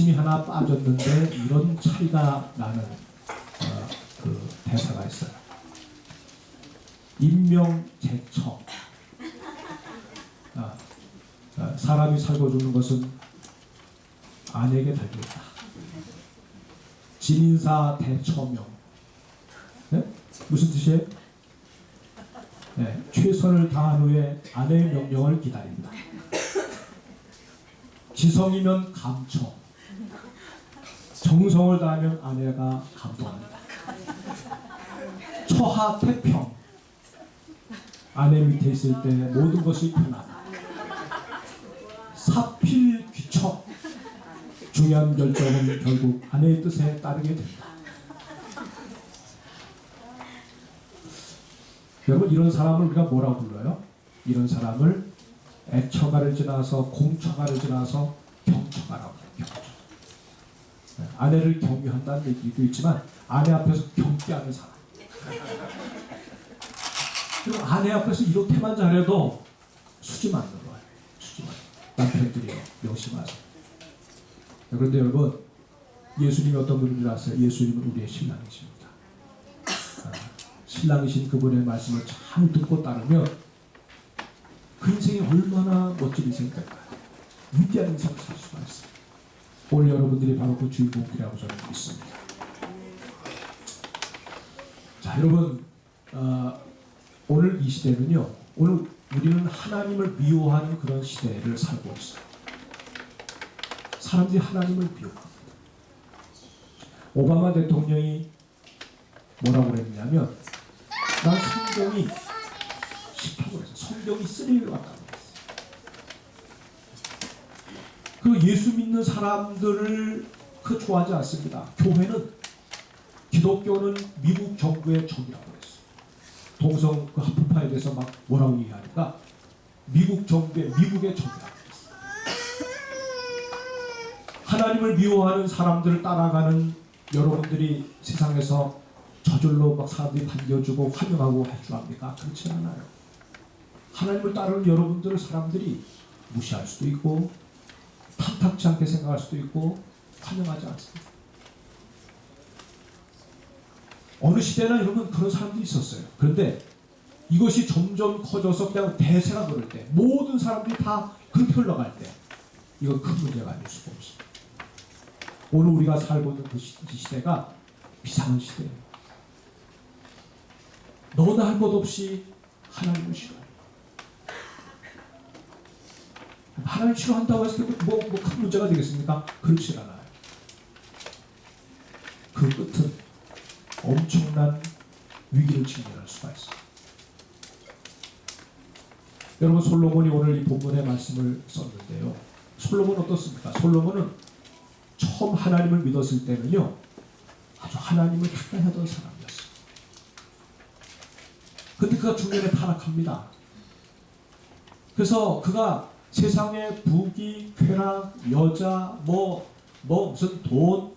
받침이 하나 빠졌는데 이런 차이가 나는 그 대사가 있어요. 인명재청. 사람이 살고 죽는 것은 아내에게 달려있다. 진인사 대처명. 네? 무슨 뜻이에요? 네, 최선을 다한 후에 아내의 명령을 기다린다. 지성이면 감청. 정성을 다하면 아내가 감동한다. 처하태평. 아내 밑에 있을 때 모든 것이 편하다. 사필귀청. 중요한 결정은 결국 아내의 뜻에 따르게 된다. 여러분, 이런 사람을 우리가 뭐라고 불러요? 이런 사람을 애처가를 지나서 공처가를 지나서 경처가라고 해요. 경처. 아내를 경유한다는 얘기도 있지만 아내 앞에서 경계하는 사람. 그리고 아내 앞에서 이렇게만 잘해도 수지만 늘어요. 수지만. 남편들이요. 명심하세요. 그런데 여러분, 예수님이 어떤 분인 줄 아세요? 예수님은 우리의 신랑이십니다. 신랑이신 그분의 말씀을 잘 듣고 따르면 그 인생이 얼마나 멋진 인생이 될까요? 위대한 인생을 살 수가 있어요. 오늘 여러분들이 바로 그 주인공이라고 저는 믿습니다. 자, 여러분, 오늘 이 시대는요, 오늘 우리는 하나님을 미워하는 그런 시대를 살고 있어요. 사람들이 하나님을 미워합니다. 오바마 대통령이 뭐라고 그랬냐면, 난 성경이 싫다고 그랬어요. 성경이 쓰레기로 왔다고 그랬어요. 그 예수 믿는 사람들을 좋아하지 않습니다. 교회는, 기독교는 미국 정부의 적이라고 그랬어요. 동성 그 합법화에 대해서 막 뭐라고 얘기하니까 미국의 적이라고 그랬어요. 하나님을 미워하는 사람들을 따라가는 여러분들이 세상에서 저절로 막 사람들이 반겨주고 환영하고 해줄 합니까? 그렇지 않아요. 하나님을 따르는 여러분들을 사람들이 무시할 수도 있고 탐탁지 않게 생각할 수도 있고 환영하지 않습니다. 어느 시대나 여러분 그런 사람들이 있었어요. 그런데 이것이 점점 커져서 그냥 대세가 그럴 때, 모든 사람들이 다 그렇게 흘러갈 때, 이건 큰 문제가 아닐 수가 없습니다. 오늘 우리가 살고 있는 그 시대가 비상한 시대예요. 너나 할 것 없이 하나님을 싫어해요. 하나님 싫어한다고 했을 때 큰 문제가 되겠습니까? 그렇지 않아요. 그 끝은 엄청난 위기를 직면할 수가 있어요. 여러분, 솔로몬이 오늘 이 본문의 말씀을 썼는데요. 솔로몬은 어떻습니까? 솔로몬은 처음 하나님을 믿었을 때는요, 아주 하나님을 가까이 하던 사람이었어요. 근데 그가 중년에 타락합니다. 그래서 그가 세상의 부귀, 쾌락, 여자, 무슨 돈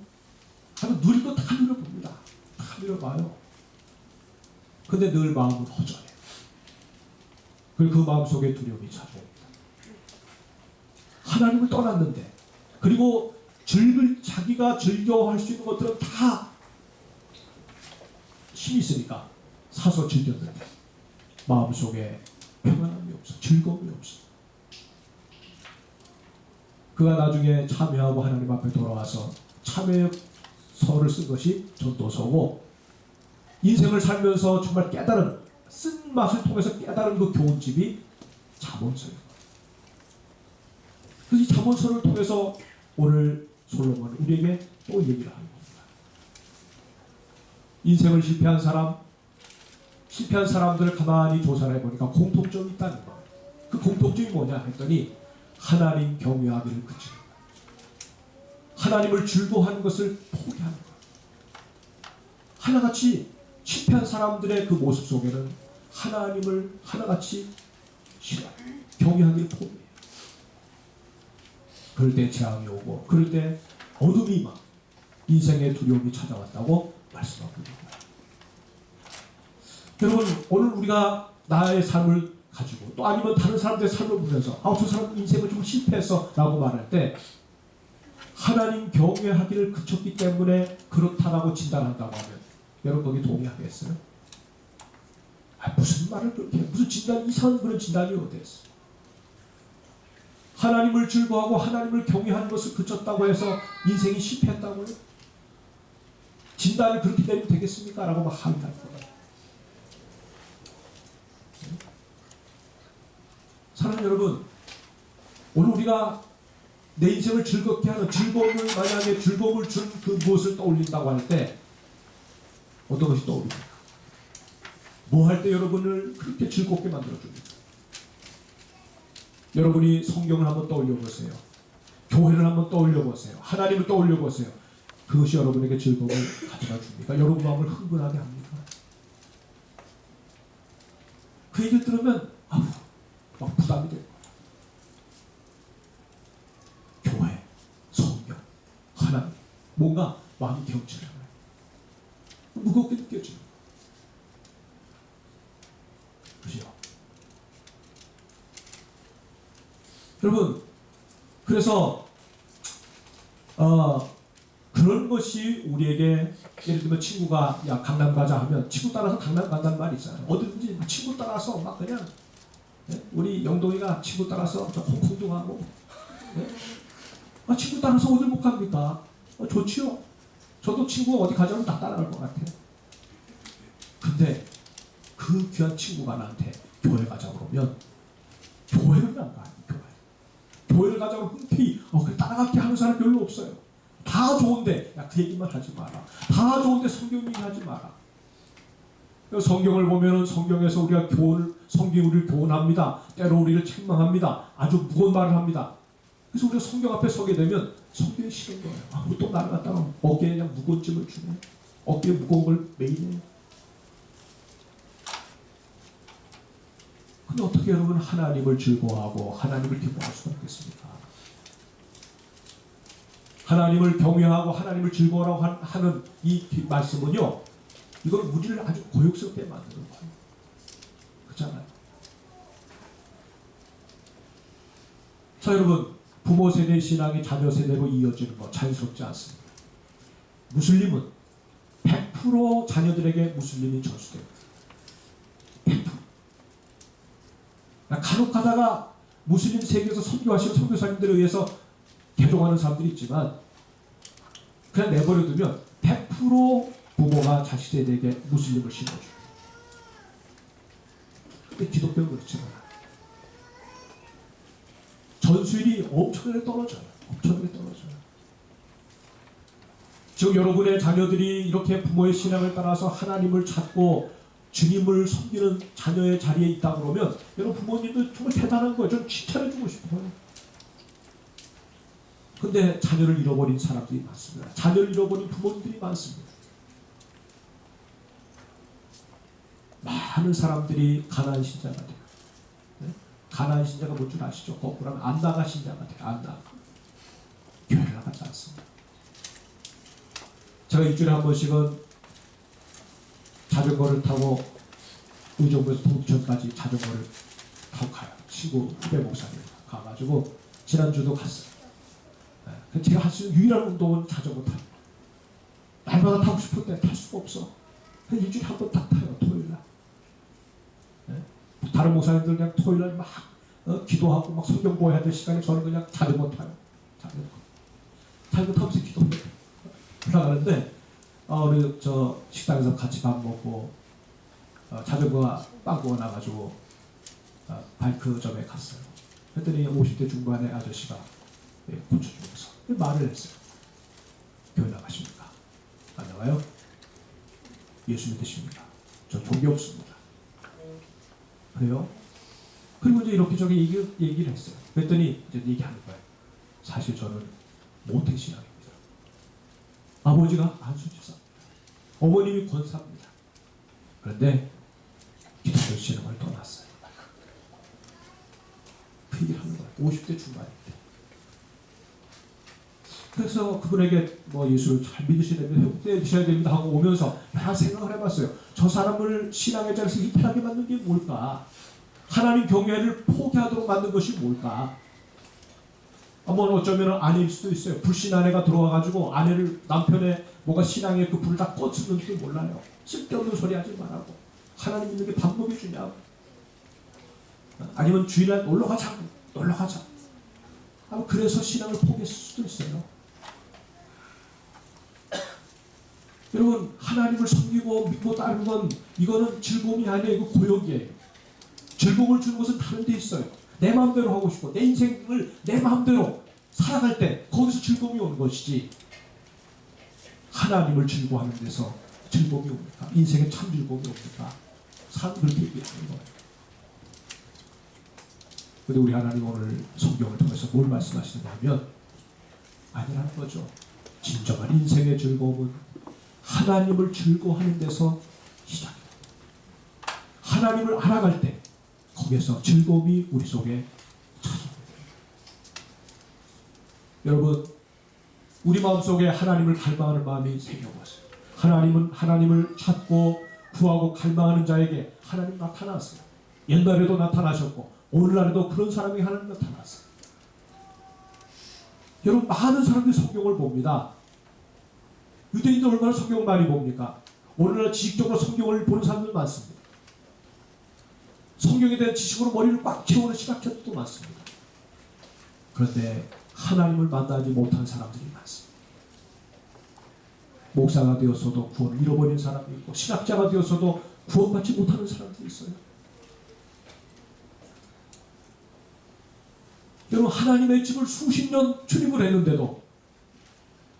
하면 누릴 거 다 누려봅니다. 다 누려봐요. 근데 늘 마음은 허전해요. 그리고 그 마음 속에 두려움이 찾아옵니다. 하나님을 떠났는데, 그리고 자기가 즐겨할 수 있는 것들은 다 힘이 있으니까 사서 즐겼는데 마음속에 평안함이 없어, 즐거움이 없어. 그가 나중에 참회하고 하나님 앞에 돌아와서 참회서를 쓴 것이 전도서고, 인생을 살면서 정말 깨달은, 쓴맛을 통해서 깨달은 그 교훈집이 잠언서예요. 그래서 이 잠언서를 통해서 오늘 솔로몬은 우리에게 또 얘기를 하는 겁니다. 인생을 실패한 사람들을 가만히 조사를 해보니까 공통점이 있다는 거예요. 그 공통점이 뭐냐 했더니 하나님 경외하기를 그치는 거예요. 하나님을 즐거워하는 것을 포기하는 거예요. 하나같이 실패한 사람들의 그 모습 속에는 하나님을 하나같이 싫어해요. 경외하기를 포기해요. 그럴 때 재앙이 오고, 그럴 때 어둠이 막 인생의 두려움이 찾아왔다고 말씀하고 있는 거예요. 여러분, 오늘 우리가 나의 삶을 가지고 또 아니면 다른 사람들의 삶을 보면서 저 사람 인생을 좀 실패했어 라고 말할 때 하나님 경외하기를 그쳤기 때문에 그렇다라고 진단한다고 하면 여러분 거기 동의하겠어요? 무슨 말을 그렇게 해? 무슨 진단, 이상한 그런 진단이 어디있어? 하나님을 즐거워하고 하나님을 경외하는 것을 그쳤다고 해서 인생이 실패했다고요? 진단을 그렇게 내리면 되겠습니까? 라고 막 항의할 거예요. 사랑하는 여러분, 오늘 우리가 내 인생을 즐겁게 하는 즐거움을, 만약에 즐거움을 준 그 무엇을 떠올린다고 할 때 어떤 것이 떠오릅니까? 뭐 할 때 여러분을 그렇게 즐겁게 만들어줍니까? 여러분이 성경을 한번 떠올려 보세요. 교회를 한번 떠올려 보세요. 하나님을 떠올려 보세요. 그것이 여러분에게 즐거움을 가져다 줍니까? 여러분 마음을 흥분하게 합니까? 그 얘기를 들으면 막 부담이 돼요. 교회, 성경, 하나님, 뭔가 마음이 경치잖아요. 무겁게 느껴져요. 그죠? 여러분, 그래서 그런 것이 우리에게, 예를 들면 친구가 야 강남 가자 하면 친구 따라서 강남 간다는 말이 있잖아요. 어디든지 친구 따라서 막 그냥, 우리 영동이가 친구 따라서 홍콩도 가고, 친구 따라서 어딜 못 갑니까? 좋지요. 저도 친구가 어디 가자면 다 따라갈 것 같아요. 근데 그 귀한 친구가 나한테 교회 가자고 그러면 교회를 안 가요. 교회를 가자고 흔쾌히 따라갈게 하는 사람 별로 없어요. 다 좋은데 야 그 얘기만 하지 마라. 다 좋은데 성경 얘기 하지 마라. 성경을 보면은 성경에서 우리가 성경이 우리를 교훈합니다. 때로 우리를 책망합니다. 아주 무거운 말을 합니다. 그래서 우리가 성경 앞에 서게 되면 성경이 싫은 거예요. 또 나를 갖다가 어깨에 그냥 무거운 짐을 주네. 어깨에 무거운 걸 메이네. 근데 어떻게 여러분 하나님을 즐거워하고 하나님을 기뻐할 수가 있겠습니까? 하나님을 경외하고 하나님을 즐거워하고 하는 이 말씀은요, 이걸 우리를 아주 고역스럽게 만드는 거예요. 그렇잖아요. 자, 여러분, 부모 세대 신앙이 자녀 세대로 이어지는 거 자연스럽지 않습니다. 무슬림은 100% 자녀들에게 무슬림이 전수됩니다. 100%. 간혹 가다가 무슬림 세계에서 선교하시는 선교사님들에 의해서 개종하는 사람들이 있지만 그냥 내버려두면 100% 부모가 자식들에게 무슬림을 심어줘요. 근데 기독교는 그렇지 않아요. 전수율이 엄청나게 떨어져요. 엄청나게 떨어져요. 지금 여러분의 자녀들이 이렇게 부모의 신앙을 따라서 하나님을 찾고 주님을 섬기는 자녀의 자리에 있다 그러면 여러분 부모님도 정말 대단한 거예요. 좀 칭찬해주고 싶어요. 근데 자녀를 잃어버린 사람들이 많습니다. 자녀를 잃어버린 부모님들이 많습니다. 많은 사람들이 가나안 신자가 돼요. 네? 가나안 신자가 뭔 줄 아시죠? 거꾸로 하면 안나가 신자가 돼요. 안나. 교회를 나가지 않습니다. 제가 일주일에 한 번씩은 자전거를 타고 의정부에서 동천까지 자전거를 타고 가요. 친구 후배 목사님 가가지고 지난주도 갔어요. 네. 제가 할 수 있는 유일한 운동은 자전거 타요. 날마다 타고 싶은데 탈 수가 없어. 일주일에 한 번 딱 타요. 토요일날. 네. 다른 목사님들 그냥 토요일날 막 기도하고 막 성경 보여야 될 시간에 저는 그냥 자전거 타요. 자전거 타면서 기도해요. 올라가는데 우리 저 식당에서 같이 밥 먹고 자전거가 빵꾸가 나가지고 바이크점에 갔어요. 그랬더니 50대 중반의 아저씨가 고쳐주면서 말을 했어요. 교회 나가십니까? 안 나가요? 예수 믿으십니까? 저 종교 없습니다. 그래요? 그리고 이제 이렇게 저기 얘기를 했어요. 그랬더니 이제 얘기하는 거예요. 사실 저는 모태신앙입니다. 아버지가 안수집사입니다. 어머님이 권사입니다. 그런데 기독교 신앙을 떠났어요. 그 얘기를 하는 거예요. 50대 중반인데. 그래서 그분에게 예수를 잘 믿으셔야 됩니다. 회복되셔야 됩니다 하고 오면서 내가 생각을 해봤어요. 저 사람을 신앙의 자리에서 이탈하게 만든 게 뭘까? 하나님 경외를 포기하도록 만든 것이 뭘까? 뭐 어쩌면 아내일 수도 있어요. 불신 아내가 들어와가지고 아내를 남편의 뭔가 신앙의 그 불을 다 꺼주는지도 몰라요. 쓸데없는 소리 하지 말라고. 하나님 있는 게 방법이 주냐고. 아니면 주일날 놀러 가자. 그래서 신앙을 포기했을 수도 있어요. 여러분, 하나님을 섬기고 믿고 따르는 건 이거는 즐거움이 아니에요. 이거 고역이에요. 즐거움을 주는 것은 다른 데 있어요. 내 마음대로 하고 싶고 내 인생을 내 마음대로 살아갈 때 거기서 즐거움이 오는 것이지, 하나님을 즐거워하는 데서 즐거움이 옵니까? 인생에 참 즐거움이 옵니까? 사람 그렇게 얘기하는 거예요. 근데 우리 하나님 오늘 성경을 통해서 뭘 말씀하시느냐면 아니라는 거죠. 진정한 인생의 즐거움은 하나님을 즐거워하는 데서 시작해요. 하나님을 알아갈 때 거기에서 즐거움이 우리 속에 찾아옵니다. 여러분, 우리 마음속에 하나님을 갈망하는 마음이 생겨왔어요. 하나님을 찾고 구하고 갈망하는 자에게 하나님 나타났어요. 옛날에도 나타나셨고 오늘날에도 그런 사람이 하나님 나타났어요. 여러분, 많은 사람들이 성경을 봅니다. 유대인들 얼마나 성경을 많이 봅니까? 오늘날 지식적으로 성경을 보는 사람들 많습니다. 성경에 대한 지식으로 머리를 꽉 채우는 신학자들도 많습니다. 그런데 하나님을 만나지 못한 사람들이 많습니다. 목사가 되어서도 구원을 잃어버린 사람이 있고 신학자가 되어서도 구원받지 못하는 사람들이 있어요. 여러분, 하나님의 집을 수십 년 출입을 했는데도,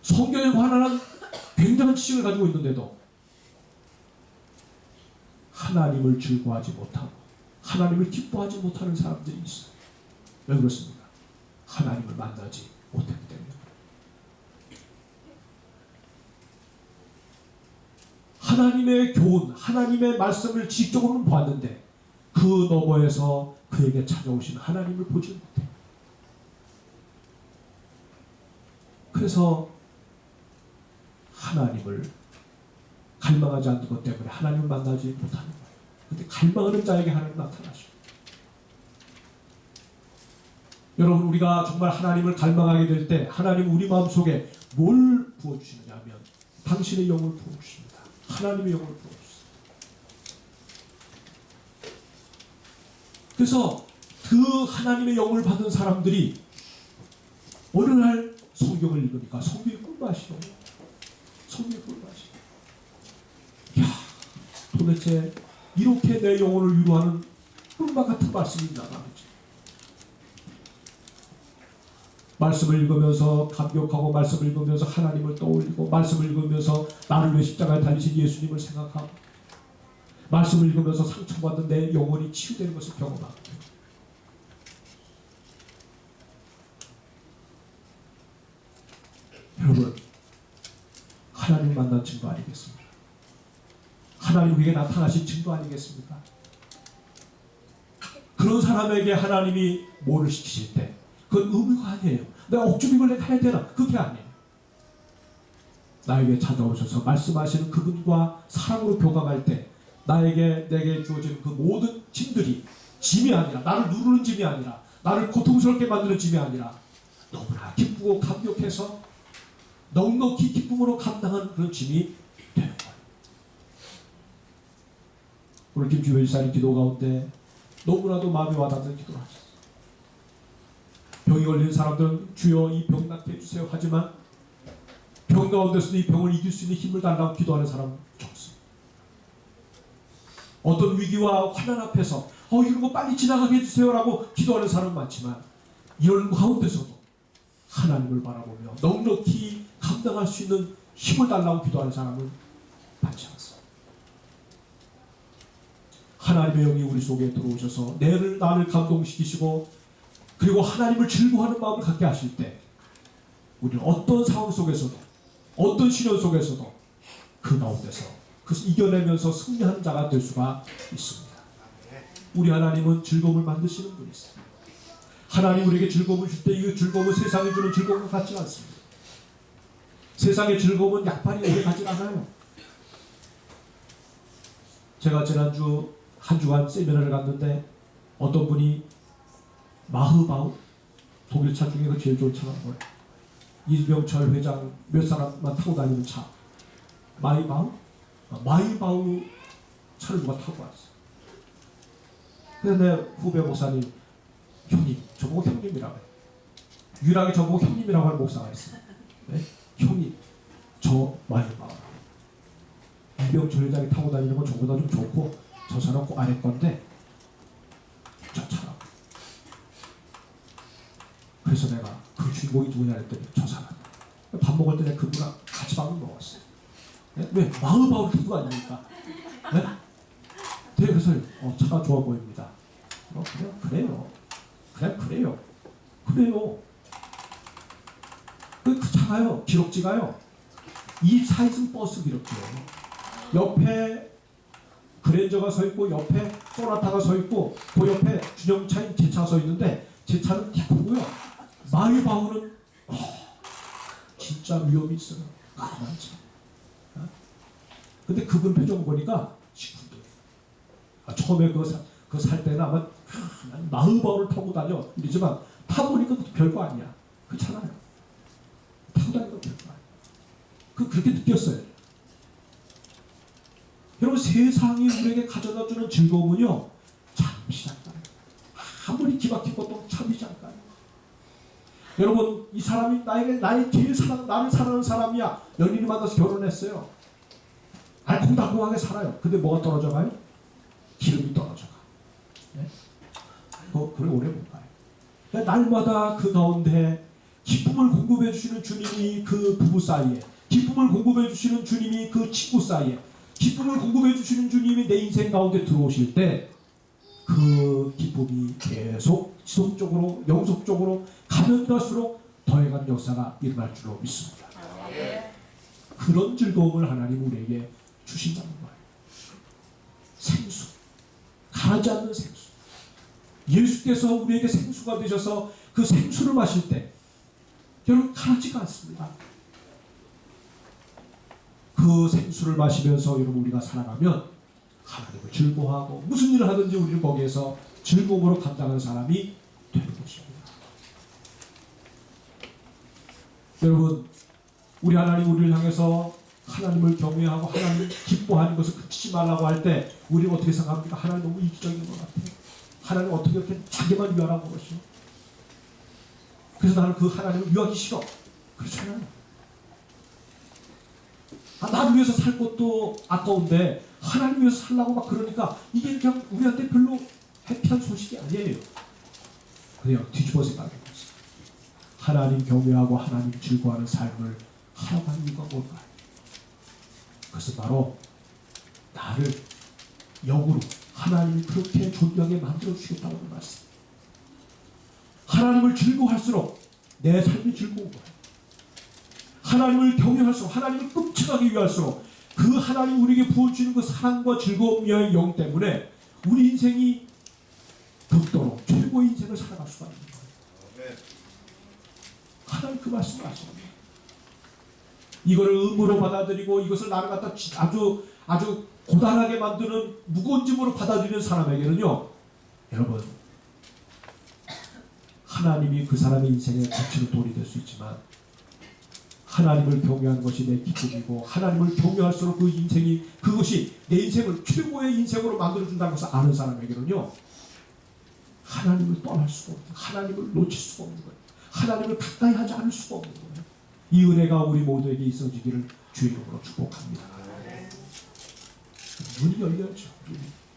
성경에 관한 굉장한 지식을 가지고 있는데도 하나님을 즐거워하지 못하고 하나님을 기뻐하지 못하는 사람들이 있어요. 왜 그렇습니까? 하나님을 만나지 못했기 때문에. 하나님의 교훈, 하나님의 말씀을 지식적으로는 보았는데 그 너머에서 그에게 찾아오신 하나님을 보지 못해요. 그래서 하나님을 갈망하지 않는 것 때문에 하나님을 만나지 못하는 거예요. 그런데 갈망하는 자에게 하나님 나타나시죠. 여러분, 우리가 정말 하나님을 갈망하게 될 때 하나님은 우리 마음속에 뭘 부어주시느냐면 당신의 영을 부어주십니다. 하나님의 영을 부어주십니다. 그래서 그 하나님의 영을 받은 사람들이 어느 날 성경을 읽으니까 성경이 꿀맛이요. 성경이 꿀맛이요. 이야, 도대체 이렇게 내 영혼을 위로하는 꿀맛 같은 말씀이 있나 말이지. 말씀을 읽으면서 감격하고, 말씀을 읽으면서 하나님을 떠올리고, 말씀을 읽으면서 나를 위해 십자가에 달리신 예수님을 생각하고, 말씀을 읽으면서 상처받은 내 영혼이 치유되는 것을 경험하고. 여러분, 하나님 만난 증거 아니겠습니까? 하나님 우리에게 나타나신 증거 아니겠습니까? 그런 사람에게 하나님이 뭐를 시키실 때 그건 의무가 아니에요. 내가 억지로 이걸 내가 해야 되나? 그게 아니에요. 나에게 찾아오셔서 말씀하시는 그분과 사랑으로 교감할 때 내게 주어진 그 모든 짐들이 짐이 아니라, 나를 누르는 짐이 아니라, 나를 고통스럽게 만드는 짐이 아니라 너무나 기쁘고 감격해서 넉넉히 기쁨으로 감당한 그런 짐이 되는 거예요. 오늘 김주호 일사님 기도 가운데 너무나도 마음에 와닿는 기도를 하셨어요. 병이 걸린 사람들은 주여 이 병 낫게 해주세요 하지만 병 가운데서도 이 병을 이길 수 있는 힘을 달라고 기도하는 사람은 적습니다. 어떤 위기와 환난 앞에서 이런 거 빨리 지나가게 해주세요라고 기도하는 사람은 많지만 이런 가운데서도 하나님을 바라보며 넉넉히 감당할 수 있는 힘을 달라고 기도하는 사람은 많지 않습니다. 하나님의 영이 우리 속에 들어오셔서 나를 감동시키시고 그리고 하나님을 즐거워하는 마음을 갖게 하실 때 우리는 어떤 상황 속에서도, 어떤 시련 속에서도 그 가운데서 그것을 이겨내면서 승리하는 자가 될 수가 있습니다. 우리 하나님은 즐거움을 만드시는 분이세요. 하나님 우리에게 즐거움을 줄 때 이 즐거움은 세상이 주는 즐거움과 같지 않습니다. 세상의 즐거움은 약발이 오래 가지 않아요. 제가 지난주 한 주간 세미나를 갔는데 어떤 분이 마흐바우 독일차 중에 그 제일 좋은 차가 뭐예요? 이병철 회장 몇 사람만 타고 다니는 차. 마이바우? 마이바우 차를 누가 타고 왔어. 그래서 내 후배 목사님, 형님, 저보고 형님이라고 해요. 유일하게 저보고 형님이라고 하는 목사가 있어요. 네? 형님, 저 마이바우. 이병철 회장이 타고 다니는 건 저보다 좀 좋고 저 사람 꼭 아래 건데 저 차라고. 그래서 내가 그 주인공이 누구냐 했더니 저 사람. 밥 먹을 때 내가 그분랑 같이 밥을 먹었어요. 네? 왜? 마을바울 그거 아닙니까? 네? 네, 그래서 차가 좋아 보입니다. 그래요. 그 차가요. 기록지가요. 24인승 버스 기록지예요. 옆에 그랜저가 서 있고 옆에 소나타가 서 있고 그 옆에 준영차인 제 차가 서 있는데 제 차는 기쁘고요. 마이바우는 진짜 위험이 있어요. 까만 차. 근데 그분 표정 보니까 시큰둥. 처음에 그거 살 때는 아마 마이바우를 타고 다녀 이러지만 타보니까 별거 아니야. 그렇잖아요. 타고 다니는 거 별거 아니야. 그렇게 느꼈어요. 여러분, 세상이 우리에게 가져다주는 즐거움은요 잠시 잠깐, 아무리 기막힌 것도 잠시 잠깐. 여러분, 이 사람이 나의 제일 나를 사랑하는 사람이야. 연인이 만나서 결혼했어요. 알콩달콩하게 살아요. 근데 뭐가 떨어져가요? 기름이 떨어져가. 네? 그래 오래 못 가요. 날마다 그 가운데 기쁨을 공급해 주시는 주님이 그 부부 사이에, 기쁨을 공급해 주시는 주님이 그 친구 사이에, 기쁨을 공급해 주시는 주님이 내 인생 가운데 들어오실 때 그 기쁨이 계속 지속적으로 영속적으로 가면 갈수록 더해간 역사가 일어날 줄로 믿습니다. 그런 즐거움을 하나님 우리에게 주신다는 거예요. 생수, 가지 않는 생수. 예수께서 우리에게 생수가 되셔서 그 생수를 마실 때 여러분 가지가 않습니다. 그 생수를 마시면서 여러분 우리가 살아가면 하나님을 즐거워하고 무슨 일을 하든지 우리는 거기에서 즐거움으로 감당하는 사람이 되는 것입니다. 여러분, 우리 하나님 우리를 향해서 하나님을 경외하고 하나님을 기뻐하는 것을 그치지 말라고 할 때 우리는 어떻게 생각합니까? 하나님 너무 이기적인 것 같아요. 하나님 어떻게 이렇게 자기만 위하라고 그러시오? 그래서 나는 그 하나님을 위하기 싫어. 그렇잖아요. 나를 위해서 살 것도 아까운데 하나님 위해서 살라고 막 그러니까 이게 그냥 우리한테 별로 해피한 소식이 아니에요. 그냥 뒤집어 생각해보세요. 하나님 경외하고 하나님 즐거워하는 삶을 하라고 하는 이유가 뭘까요? 그것은 바로 나를 역으로 하나님이 그렇게 존귀하게 만들어주시겠다는 말씀. 하나님을 즐거워할수록 내 삶이 즐거운 거예요. 하나님을 경외할수록, 하나님을 끔찍하게 위할수록 그 하나님 우리에게 부어주시는 그 사랑과 즐거움의 영 때문에 우리 인생이 극도로 최고의 인생을 살아갈 수가 있는 거예요. 하나님 그 말씀을 하십니다. 이거를 의무로 받아들이고 이것을 나를 갖다 아주 고단하게 만드는 무거운 짐으로 받아들이는 사람에게는요, 여러분, 하나님이 그 사람의 인생에 거치는 돌이 될 수 있지만 하나님을 경외하는 것이 내 기쁨이고 하나님을 경외할수록 그 인생이 그것이 내 인생을 최고의 인생으로 만들어준다는 것을 아는 사람에게는요, 하나님을 떠날 수가 없는, 하나님을 놓칠 수가 없는 거예요. 하나님을 가까이 하지 않을 수가 없는 거예요. 이 은혜가 우리 모두에게 있어지기를 주의 이름으로 축복합니다. 눈이 열려야죠.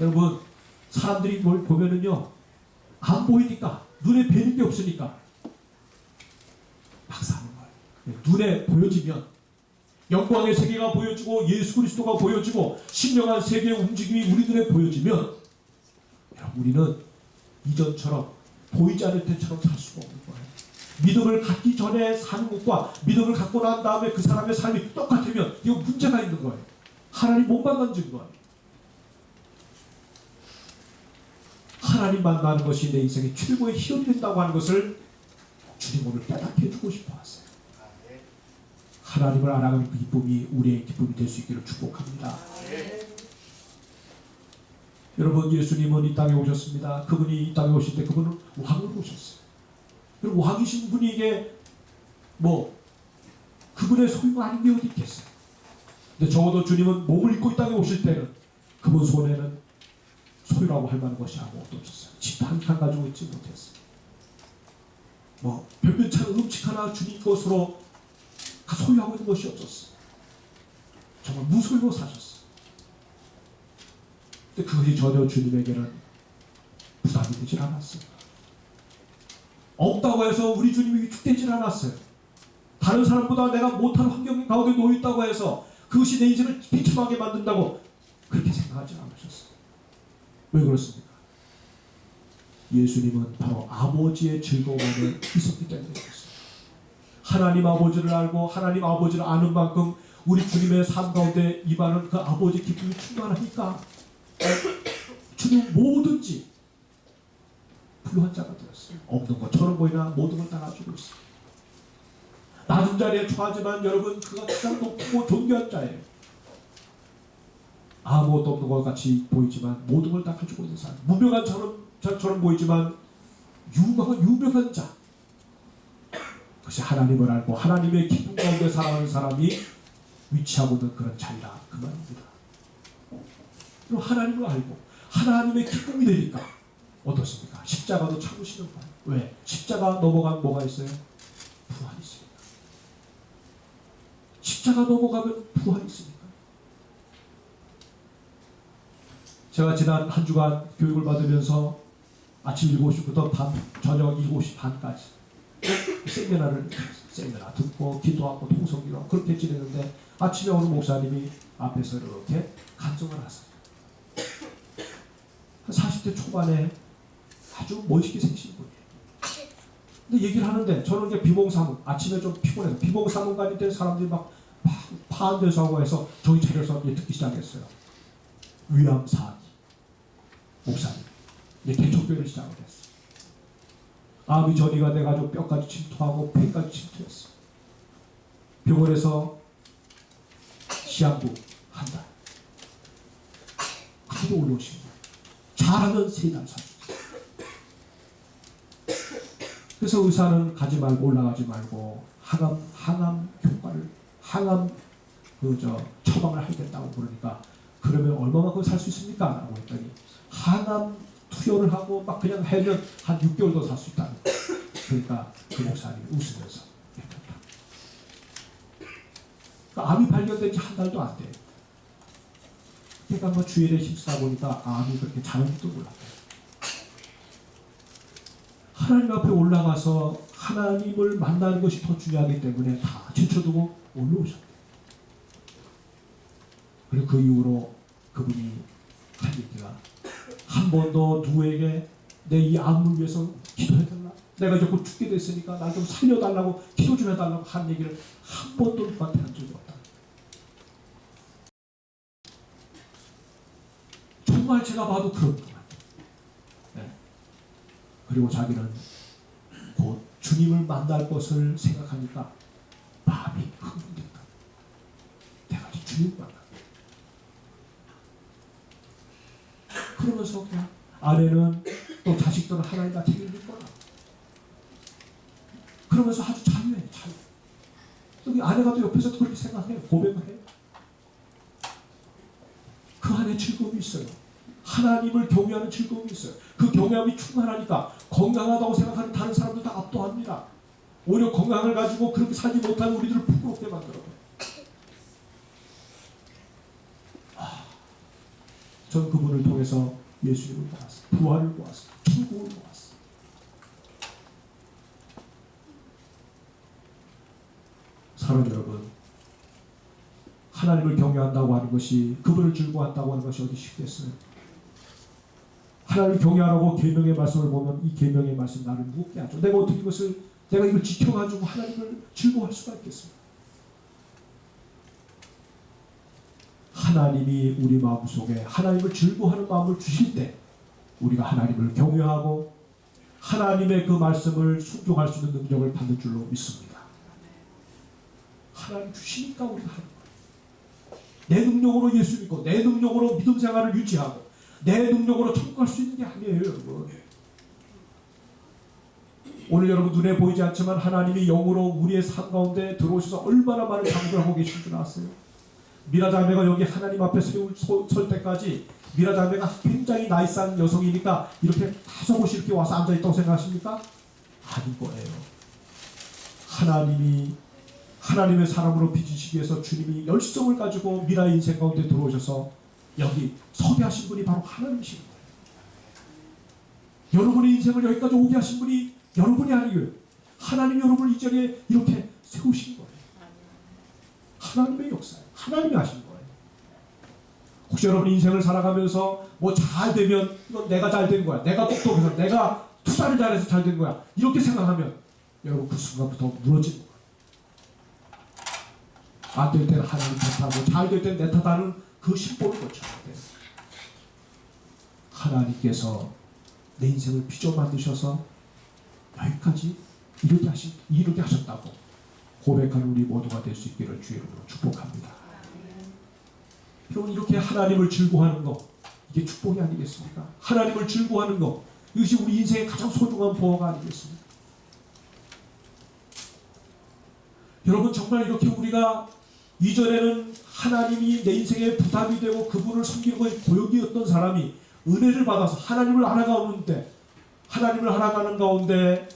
여러분, 사람들이 뭘 보면은요, 안 보이니까, 눈에 뵈는 게 없으니까 막 사는 거예요. 눈에 보여지면 영광의 세계가 보여지고 예수 그리스도가 보여지고 신령한 세계의 움직임이 우리 눈에 보여지면 여러분, 우리는 이전처럼 보이지 않을 때처럼 살 수가 없는 거예요. 믿음을 갖기 전에 사는 것과 믿음을 갖고 난 다음에 그 사람의 삶이 똑같으면 이거 문제가 있는 거예요. 하나님 못 만난 거예요. 하나님 만나는 것이 내 인생의 최고의 희열이 된다고 하는 것을 주님 오늘 깨닫게 해주고 싶어 하세요. 하나님을 알아가는 그 기쁨이 우리의 기쁨이 될 수 있기를 축복합니다. 여러분, 예수님은 이 땅에 오셨습니다. 그분이 이 땅에 오실 때 그분은 왕으로 오셨어요. 그리고 왕이신 분에게 그분의 소유가 아닌 게 어디 있겠어요. 근데 적어도 주님은 몸을 입고 이 땅에 오실 때는 그분 손에는 소유라고 할 만한 것이 아무것도 없었어요. 집 한 칸 가지고 있지 못했어요. 별변찮은 음식 하나 주님 것으로 소유하고 있는 것이 없었어요. 정말 무소유로 사셨어요. 근데 그것이 전혀 주님에게는 부담이 되질 않았습니다. 없다고 해서 우리 주님이 위축되질 않았어요. 다른 사람보다 내가 못하는 환경 가운데 놓여있다고 해서 그것이 내 인생을 비참하게 만든다고 그렇게 생각하지 않으셨어요. 왜 그렇습니까? 예수님은 바로 아버지의 즐거움 안에 있었기 때문에 그렇습니다. 하나님 아버지를 알고 하나님 아버지를 아는 만큼 우리 주님의 삶 가운데 임하는 그 아버지 기쁨이 충만하니까 주님 뭐든지 부유한 자가 되었어요. 없는 것처럼 보이나 모든 걸 다 가지고 있어요. 낮은 자리에 처하지만 여러분 그가 가장 높고 존귀한 자예요. 아무것도 없는 것 같이 보이지만 모든 걸 다 가지고 있는 사람. 무명한 자처럼 보이지만 유명한 자. 그것이 하나님을 알고 하나님의 기쁨 가운데 살아가는 사람이 위치하고 있는 그런 자리라 그 말입니다. 그리고 하나님을 알고 하나님의 기쁨이 되니까 어떻습니까? 십자가도 참으시는 거예요. 왜? 십자가 넘어가면 뭐가 있어요? 부활이 있습니다. 십자가 넘어가면 부활이 있습니다. 제가 지난 한 주간 교육을 받으면서 아침 7시부터 저녁 7시 반까지 세미나 듣고 기도하고 통성기도 그렇게 지내는데 아침에 오는 목사님이 앞에서 이렇게 간증을 하세요. 한 40대 초반에 아주 멋있게 생기신 분이에요. 근데 얘기를 하는데 저는 이제 비몽사몽 아침에 좀 피곤해서 비몽사몽 가릴 때 사람들이 막 파한 데서 하고 해서 저희 차려서 듣기 시작했어요. 위암사기 목사님 이제 개척교회를 시작을 했어요. 암이 전이가 돼가지고 뼈까지 침투하고 폐까지 침투했어요. 병원에서 시한부 한 달 그래도 올라오신 거예요. 잘하면 3달 살. 그래서 의사는 가지 말고 올라가지 말고 항암 효과를 처방을 하겠다고 그러니까 그러면 얼마만큼 살 수 있습니까? 라고 했더니 항암 투여를 하고 막 그냥 해면 한 6개월 더 살 수 있다는 거예요. 그러니까 그 목사님이 웃으면서 얘기했다. 그러니까 암이 발견된 지 한 달도 안 돼요. 그러니까 주일에 힘쓰다 보니까 암이 그렇게 자는지도 몰랐어요. 하나님 앞에 올라가서 하나님을 만나는 것이 더 중요하기 때문에 다 제쳐두고 올라오셨대요. 그리고 그 이후로 그분이 한 얘기가 한 번도 누구에게 내 이 암을 위해서 기도해달라. 내가 이제 곧 죽게 됐으니까 날 좀 살려달라고 기도 좀 해달라고 한 얘기를 한 번도 누구한테 한 적이 없다. 정말 제가 봐도 그런 것 같아요. 네. 그리고 자기는 곧 주님을 만날 것을 생각하니까 마음이 흥분된다. 내가 이제 주님을 만나. 그러면서 그냥 아내는 또 자식들은 하나님 다 책임질 거라. 그러면서 아주 자유해요. 자유. 여기 아내가 또 옆에서 그렇게 생각해요. 고백을 해요. 그 안에 즐거움이 있어요. 하나님을 경외하는 즐거움이 있어요. 그 경외함이 충만하니까 건강하다고 생각하는 다른 사람도 다 압도합니다. 오히려 건강을 가지고 그렇게 살지 못하는 우리들을 부끄럽게 만들어요. 전 그분을 통해서 예수님을 보았어요. 부활을 보았어요. 천국을 보았어요. 사랑하는 여러분, 하나님을 경외한다고 하는 것이 그분을 즐거워한다고 하는 것이 어디 쉽겠어요? 하나님을 경외하라고 계명의 말씀을 보면 이 계명의 말씀 나를 무겁게 하죠. 내가 어떻게 내가 이걸 지켜가지고 하나님을 즐거워할 수가 있겠습니까? 하나님이 우리 마음속에 하나님을 즐거워하는 마음을 주실 때 우리가 하나님을 경외하고 하나님의 그 말씀을 순종할 수 있는 능력을 받는 줄로 믿습니다. 하나님 주시니까 우리가 하는 거예요. 내 능력으로 예수 믿고 내 능력으로 믿음 생활을 유지하고 내 능력으로 천국할 수 있는 게 아니에요, 여러분. 오늘 여러분 눈에 보이지 않지만 하나님이 영으로 우리의 삶 가운데 들어오셔서 얼마나 많은 작업을 하고 계신 줄 아세요? 미라 자매가 여기 하나님 앞에 설 때까지 미라 자매가 굉장히 나이스한 여성이니까 이렇게 다소곳이 이렇게 와서 앉아있다고 생각하십니까? 아닌 거예요. 하나님의 사람으로 빚으시기 위해서 주님이 열성을 가지고 미라의 인생 가운데 들어오셔서 여기 서게 하신 분이 바로 하나님이신 거예요. 여러분의 인생을 여기까지 오게 하신 분이 여러분이 아니고요. 하나님이 여러분을 이 자리에 이렇게 세우신 거예요. 하나님의 역사예요. 하나님이 하신 거예요. 혹시 여러분 인생을 살아가면서 뭐 잘 되면 이건 내가 잘 된 거야. 내가 똑똑해서 내가 투자를 잘해서 잘 된 거야. 이렇게 생각하면 여러분 그 순간부터 무너지는 거예요. 안 될 때는 하나님 탓하고 잘 될 때는 내 탓하는 그 신법을 고쳐야 돼요. 하나님께서 내 인생을 빚어 만드셔서 여기까지 이르게 하셨다고 고백하는 우리 모두가 될 수 있기를 주의 이름으로 축복합니다. 여러분 이렇게 하나님을 즐거워하는 거 이게 축복이 아니겠습니까? 하나님을 즐거워하는 거 이것이 우리 인생의 가장 소중한 보화가 아니겠습니까? 여러분 정말 이렇게 우리가 이전에는 하나님이 내 인생의 부담이 되고 그분을 섬기는 것이 고역이었던 사람이 은혜를 받아서 하나님을 알아가는데 하나님을 알아가는 가운데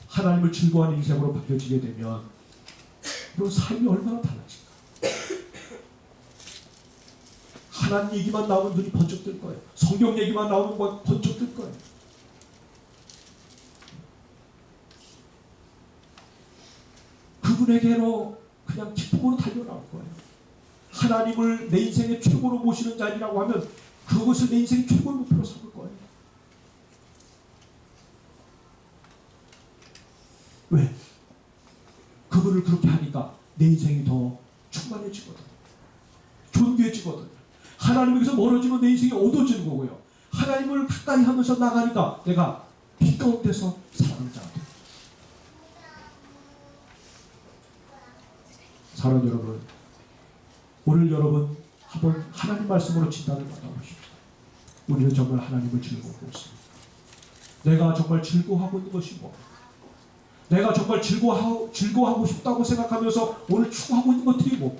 하나님을 즐거워하는 인생으로 바뀌어지게 되면 그런 삶이 얼마나 달라질까? 하나님 얘기만 나오면 눈이 번쩍 뜰 거예요. 성경 얘기만 나오면 번쩍 뜰 거예요. 그분에게로 그냥 기쁨으로 달려나올 거예요. 하나님을 내 인생의 최고로 모시는 자리라고 하면 그것을 내 인생의 최고의 목표로 삼을 거예요. 왜? 그분을 그렇게 하니까 내 인생이 더 충만해지거든. 존귀해지거든. 하나님에게서 멀어지면 내 인생이 어두워지는 거고요. 하나님을 가까이 하면서 나가니까 내가 빛 가운데서 살아가는 자가 돼요. 사랑하는 여러분, 오늘 여러분 한번 하나님 말씀으로 진단을 받아보십시오. 우리는 정말 하나님을 즐거워하고 있습니다. 내가 정말 즐거워하고 있는 것이 뭐? 내가 정말 즐거워하고 싶다고 생각하면서 오늘 추구하고 있는 것들이 뭐?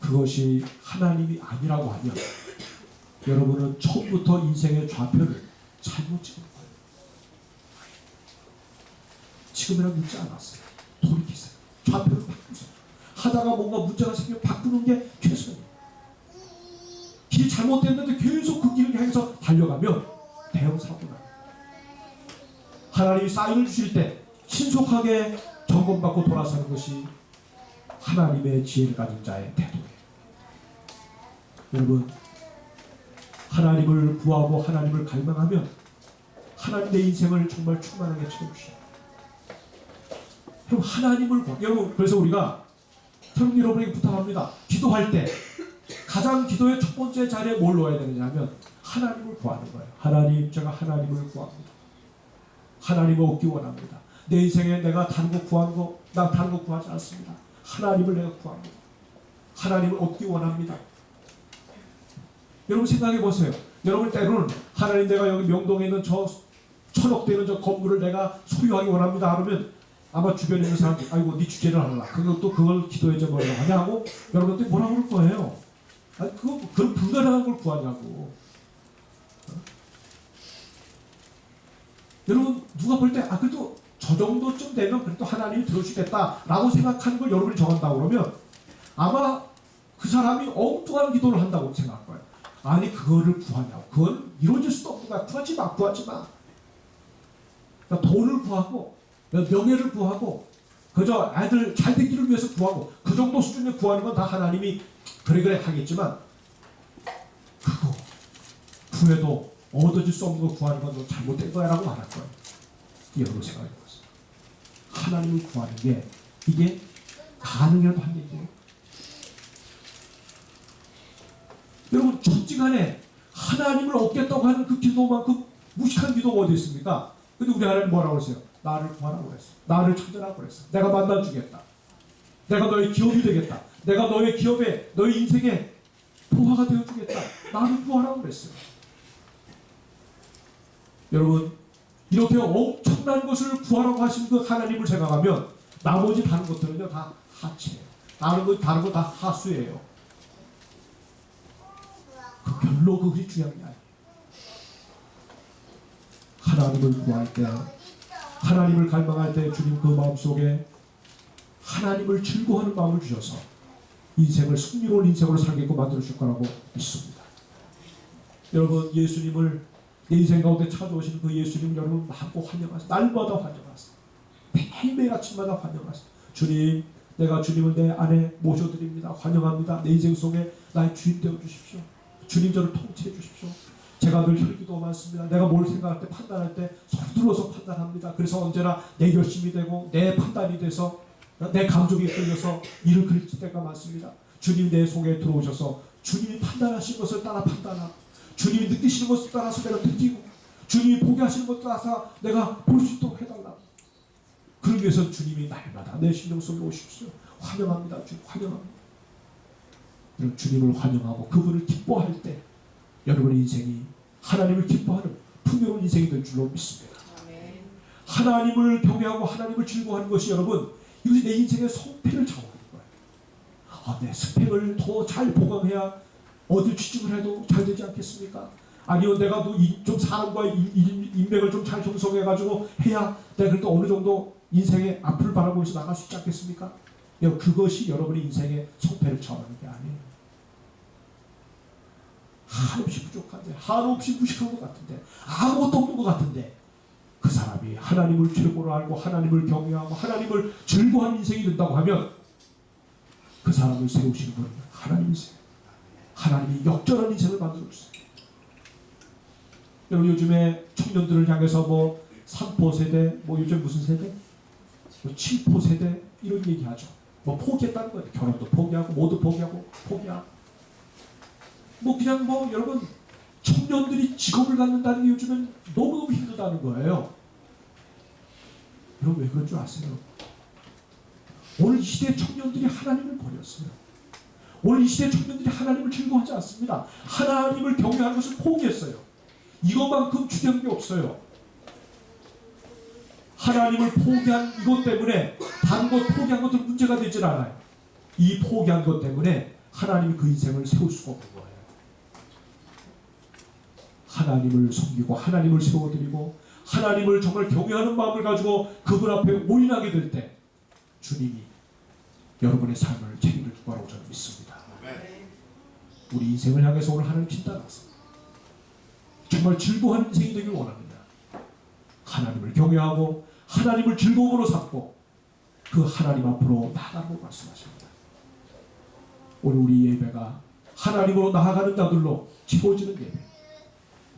그것이 하나님이 아니라고 하면 여러분은 처음부터 인생의 좌표를 잘못 찍은 거예요. 지금이라도 늦지 않았어요. 돌이키세요. 좌표를 바꾸세요. 하다가 뭔가 문제가 생기면 바꾸는 게 최선이에요. 길이 잘못됐는데 계속 그 길을 향해서 달려가면 대형 사고나. 하나님이 사인을 주실 때 신속하게 점검받고 돌아서는 것이 하나님의 지혜를 가진 자의 태도예요. 여러분, 하나님을 구하고 하나님을 갈망하면 하나님 내 인생을 정말 충만하게 채우시오. 여러분, 하나님을 구하. 여러분, 그래서 우리가 여러분에게 부탁합니다. 기도할 때 가장 기도의 첫 번째 자리에 뭘 넣어야 되느냐면 하나님을 구하는 거예요. 하나님, 제가 하나님을 구합니다. 하나님을 얻기 원합니다. 내 인생에 내가 다른 거 구한 거, 나 다른 거 구하지 않습니다. 하나님을 내가 구합니다. 하나님을 얻기 원합니다. 여러분 생각해 보세요. 여러분 때로는 하나님, 내가 여기 명동에 있는 저 천억대는 저 건물을 내가 소유하기 원합니다. 그러면 아마 주변에 있는 사람들이 아이고 네 주제를 하라. 그것도 그걸 기도해 줘 뭐라고 하냐고 여러분들 뭐라고 그럴 거예요. 아니 그건 불가능한 걸 구하냐고. 여러분 누가 볼 때 그래도 저 정도쯤 되면 그래도 하나님이 들어주겠다라고 생각하는 걸 여러분이 정한다고 그러면 아마 그 사람이 엉뚱한 기도를 한다고 생각할 거예요. 아니 그거를 구하냐고. 그건 이루어질 수도 없는 거야. 구하지 마. 그러니까 돈을 구하고 명예를 구하고 그저 애들 잘 되기를 위해서 구하고 그 정도 수준에 구하는 건 다 하나님이 그래 하겠지만 그거 구해도 얻어질 수 없는 거 구하는 건 잘못된 거야 라고 말할 거예요. 여러분 생각해 보세요. 하나님을 구하는 게 이게 가능이라도 한 얘기예요. 여러분 천지간에 하나님을 얻겠다고 하는 그 기도만큼 무식한 기도가 어디 있습니까? 근데 우리 하나님 뭐라고 했어요? 나를 구하라고 그랬어. 나를 찾으라고 그랬어. 내가 만나주겠다. 내가 너의 기업이 되겠다. 내가 너의 기업에 너의 인생에 보화가 되어주겠다. 나를 구하라고 그랬어요. 여러분 이렇게 엄청난 것을 구하라고 하신 그 하나님을 생각하면 나머지 다른 것들은요 다 하체예요. 다른 거 다 하수예요. 별로 그것이 중요한 게 아니에요. 하나님을 구할 때, 하나님을 갈망할 때 주님 그 마음속에 하나님을 즐거워하는 마음을 주셔서 인생을 승리로운 인생으로 살게끔 만들어 주실 거라고 믿습니다. 여러분 예수님을 내 인생 가운데 찾아오시는 그 예수님을 여러분 마음껏 환영하세요. 날마다 환영하세요. 매일매일 아침마다 환영하세요. 주님, 내가 주님을 내 안에 모셔드립니다. 환영합니다. 내 인생 속에 나의 주인 되어 주십시오. 주님 저를 통치해 주십시오. 제가 늘 혈기도 많습니다. 내가 뭘 생각할 때 판단할 때 서둘러서 판단합니다. 그래서 언제나 내 결심이 되고 내 판단이 돼서 내 감정에 끌려서 일을 그칠 때가 많습니다. 주님 내 속에 들어오셔서 주님이 판단하신 것을 따라 판단하고 주님이 느끼시는 것을 따라서 내가 느끼고 주님이 보게 하시는 것을 따라서 내가 볼 수 있도록 해달라고. 그러기 위해서 주님이 날마다 내 심령 속에 오십시오. 환영합니다. 주님 환영합니다. 이런 주님을 환영하고 그분을 기뻐할 때 여러분의 인생이 하나님을 기뻐하는 풍요로운 인생이 될 줄로 믿습니다. 하나님을 경외하고 하나님을 즐거워하는 것이 여러분 이것이 내 인생의 성패를 좌우하는 거예요. 내 스펙을 더 잘 보강해야 어딜 취직을 해도 잘 되지 않겠습니까? 아니요 내가 좀 사람과의 인맥을 좀 잘 형성해가지고 해야 내가 그래도 어느 정도 인생의 앞을 바라보면서 나갈 수 있지 않겠습니까? 그것이 여러분의 인생의 성패를 좌우하는 게 아니에요. 한없이 부족한데 한없이 무식한 것 같은데 아무것도 없는 것 같은데 그 사람이 하나님을 최고로 알고 하나님을 경외하고 하나님을 즐거워하는 인생이 된다고 하면 그 사람을 세우시는 분은 하나님이세요. 하나님이 역전한 인생을 만들어 주세요. 여러분 요즘에 청년들을 향해서 뭐 3포 세대, 뭐 요즘 무슨 세대? 7포 세대 이런 얘기하죠. 뭐 포기했다는 거예요. 결혼도 포기하고 모두 포기하고 뭐 그냥 뭐 여러분 청년들이 직업을 갖는다는 게 요즘엔 너무너무 힘들다는 거예요. 여러분 왜 그런 줄 아세요? 오늘 이 시대의 청년들이 하나님을 버렸어요. 오늘 이 시대의 청년들이 하나님을 즐거워하지 않습니다. 하나님을 경외하는 것을 포기했어요. 이것만큼 중요한 게 없어요. 하나님을 포기한 이것 때문에 다른 것 포기한 것도 문제가 되질 않아요. 이 포기한 것 때문에 하나님이 그 인생을 세울 수가 없는 거예요. 하나님을 섬기고 하나님을 세워드리고 하나님을 정말 경외하는 마음을 가지고 그분 앞에 올인하게 될 때 주님이 여러분의 삶을 책임질 거라고 저는 믿습니다. 우리 인생을 향해서 오늘 하나님 진단하세요. 정말 즐거워하는 인생이 되길 원합니다. 하나님을 경외하고 하나님을 즐거움으로 삼고 그 하나님 앞으로 나아가라고 말씀하십니다. 오늘 우리 예배가 하나님으로 나아가는 자들로 채워지는 예배,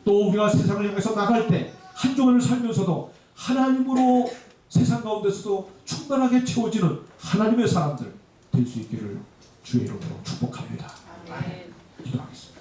또 우리가 세상을 향해서 나갈 때 한 주간을 살면서도 하나님으로 세상 가운데서도 충만하게 채워지는 하나님의 사람들 될 수 있기를 주의 이름으로 축복합니다. 기도하겠습니다.